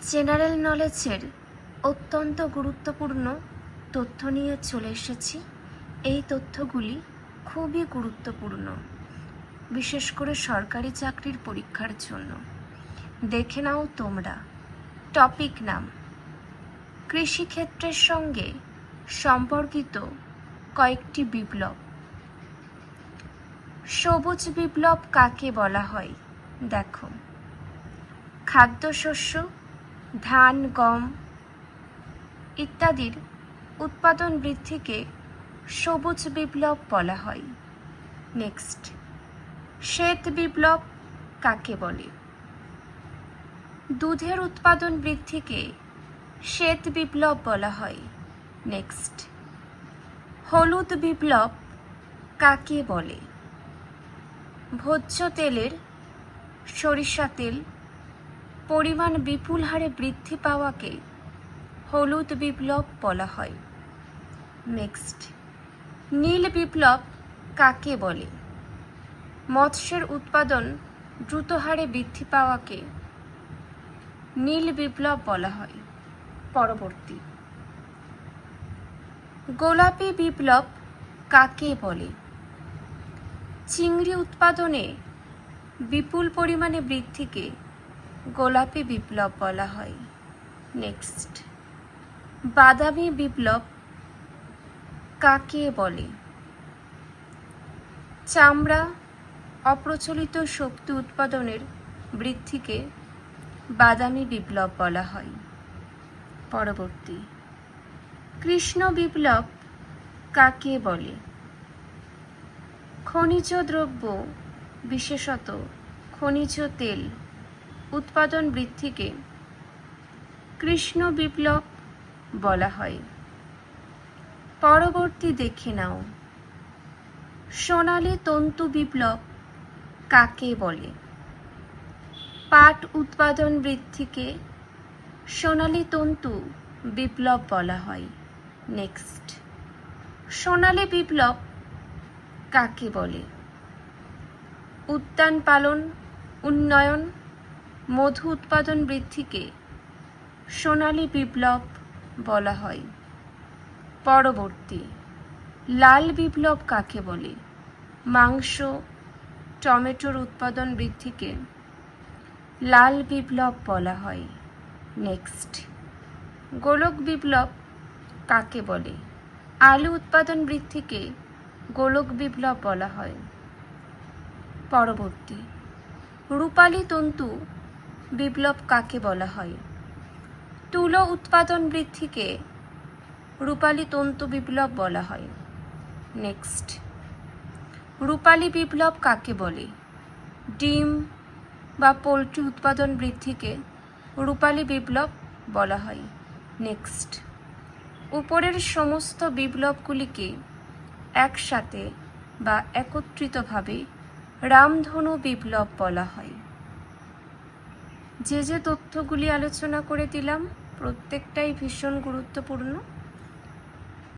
General নলেজের অত্যন্ত গুরুত্বপূর্ণ তথ্য নিয়ে চলে এসেছি। এই তথ্যগুলি খুবই গুরুত্বপূর্ণ, বিশেষ করে সরকারি চাকরির পরীক্ষার জন্য। দেখে নাও তোমরা। টপিক নাম: কৃষিক্ষেত্রের সঙ্গে সম্পর্কিত কয়েকটি বিপ্লব। সবুজ বিপ্লব কাকে বলা হয়? দেখো, খাদ্যশস্য, ধান, গম ইত্যাদির উৎপাদন বৃদ্ধিকে সবুজ বিপ্লব বলা হয়। নেক্সট, শ্বেত বিপ্লব কাকে বলে? দুধের উৎপাদন বৃদ্ধিকে শ্বেত বিপ্লব বলা হয়। নেক্সট, হলুদ বিপ্লব কাকে বলে? ভোজ্য তেলের, সরিষা তেল পরিমাণ বিপুল হারে বৃদ্ধি পাওয়াকে হলুদ বিপ্লব বলা হয়। নেক্সট, নীল বিপ্লব কাকে বলে? মৎস্যের উৎপাদন দ্রুত হারে বৃদ্ধি পাওয়াকে নীল বিপ্লব বলা হয়। পরবর্তী, গোলাপি বিপ্লব কাকে বলে? চিংড়ি উৎপাদনে বিপুল পরিমাণে বৃদ্ধিকে গোলাপি বিপ্লব বলা হয়। নেক্সট, বাদামি বিপ্লব কাকে বলে? চামড়া অপ্রচলিত শক্তি উৎপাদনের বৃদ্ধিকে বাদামি বিপ্লব বলা হয়। পরবর্তী, কৃষ্ণ বিপ্লব কাকে বলে? খনিজ দ্রব্য, বিশেষত খনিজ তেল উৎপাদন বৃদ্ধিকে কৃষ্ণ বিপ্লব বলা হয়। পরবর্তী দেখে নাও, সোনালী তন্তু বিপ্লব কাকে বলে? পাট উৎপাদন বৃদ্ধিকে সোনালী তন্তু বিপ্লব বলা হয়। নেক্সট, সোনালী বিপ্লব কাকে বলে? উদ্যান পালন উন্নয়ন, মধু উৎপাদন বৃদ্ধিকে সোনালী বিপ্লব বলা হয়। পরবর্তী, লাল বিপ্লব কাকে বলে? মাংস, টমেটোর উৎপাদন বৃদ্ধিকে লাল বিপ্লব বলা হয়। নেক্সট, গোলক বিপ্লব কাকে বলে? আলু উৎপাদন বৃদ্ধিকে গোলক বিপ্লব বলা হয়। পরবর্তী, রূপালী তন্তু বিপ্লব কাকে বলা হয়? তুলো উৎপাদন বৃদ্ধিকে রূপালী তন্তু বিপ্লব বলা হয়। নেক্সট, রূপালী বিপ্লব কাকে বলে? ডিম বা পোলট্রি উৎপাদন বৃদ্ধিকে রূপালী বিপ্লব বলা হয়। নেক্সট, উপরের সমস্ত বিপ্লবগুলিকে একসাথে বা একত্রিতভাবে রামধনু বিপ্লব বলা হয়। যে তথ্যগুলি আলোচনা করে দিলাম প্রত্যেকটাই ভীষণ গুরুত্বপূর্ণ।